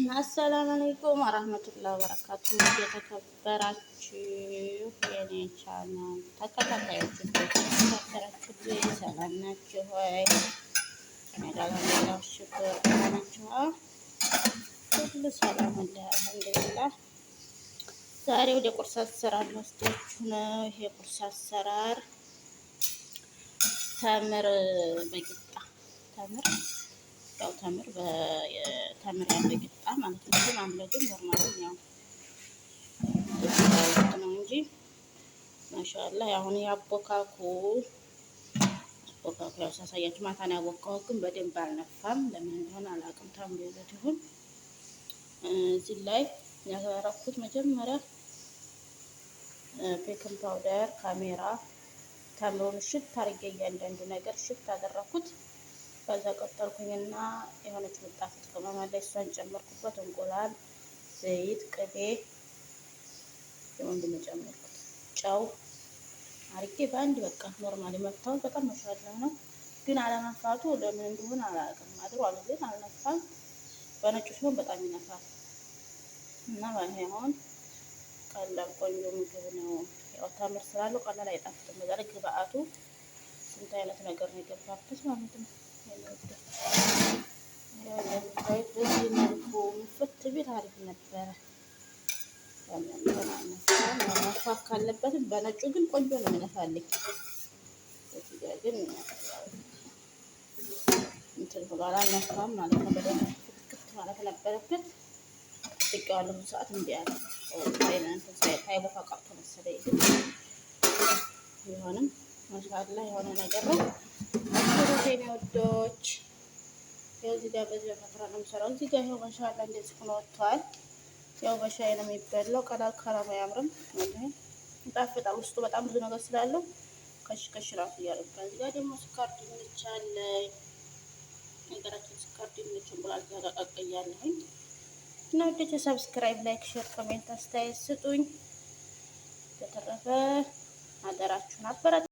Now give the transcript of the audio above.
አሰላሙ አለይኩም ወራህመቱላሂ ወበረካቱ። የተከበራችሁ የኔ ቻናል ተከታታዮች የተከበራችሁ ሰላም ናችሁ ሆይ? ከመዳላችሁ ሽኩር ናችሁ? ሁሉ ሰላም አለ አልሐምዱሊላህ። ዛሬ ወደ ቁርስ አሰራር ወስዳችሁ ነው። ይሄ ቁርስ አሰራር ተምር በቂጣ ተምር ያለ ቂጣ ማለት ነው። ግን አምለግን ኖርማል ያው ነው እንጂ ማሻአላህ። አሁን ያቦካኩ ያው ሳሳያችሁ ማታ ነው ያቦካሁት፣ ግን በደንብ አልነፋም። ለምን እንደሆነ አላውቅም። ተምሩ ይዘት ይሁን እዚህ ላይ ያደረኩት መጀመሪያ ቤኪንግ ፓውደር፣ ካሜራ፣ ተምሩን ሽት አድርጌ እያንዳንዱ ነገር ሽት አደረኩት። ከዛ ቀጠልኩኝና የሆነች ምጣፍ ቅመም አለች፣ እሷን ጨመርኩበት። እንቁላል፣ ዘይት፣ ቅቤ የወንድ ጨመርኩት፣ ጨው አርጌ በአንድ በቃ ኖርማሊ መፍታው። በጣም መሻላ ነው፣ ግን አለመፋቱ ለምን እንደሆነ አላውቅም። አድሯል ግን አልነፋም። በነጩ ሲሆን በጣም ይነፋል እና ባይሆን ቀላል ቆንጆ ምግብ ነው። ያው ተምር ስላለው ቀላል አይጣፍጥም። በዛ ላይ ግብአቱ ስንት አይነት ነገር ነው የገባበት ማለት ነው። በዚህ መልኩ ምፍት ቢል አሪፍ ነበረ። መፋት ካለበትም በነጩ ግን ቆንጆ ነው የሚነፋልኝ። ግን እንትን ብሏል አልነፋም ማለት ነው። በደንብ ክትክት ማለት ነበረበት። ጥቂዋለሁ ሰዓት እንዲህ ያለ ሳይቦካ ቀርቶ መሰለኝ። ግን ቢሆንም ማሻአላ የሆነ ነገር ነው። ፕሮቲን ወዶች እዚህ ጋር በዚህ መፍራ ነው የምሰራው። እዚህ ጋር ይኸው ማሻአላ እንደዚህ ሆኖ ወጥቷል። ያው በሻይ ነው የሚበላው። ቀላል ካላማ አያምርም ማለት ይጣፍጣል። ውስጡ በጣም ብዙ ነገር ስላለው ከሽ ራሱ እያደረግን። እዚህ ጋር ደግሞ ስኳር ድንች አለ። ነገራችን ስኳር ድንች እንቁላል ተቀቅያለሁኝ እና ወደጀ ሰብስክራይብ፣ ላይክ፣ ሼር፣ ኮሜንት አስተያየት ስጡኝ። በተረፈ አደራችሁን አበረታቱ።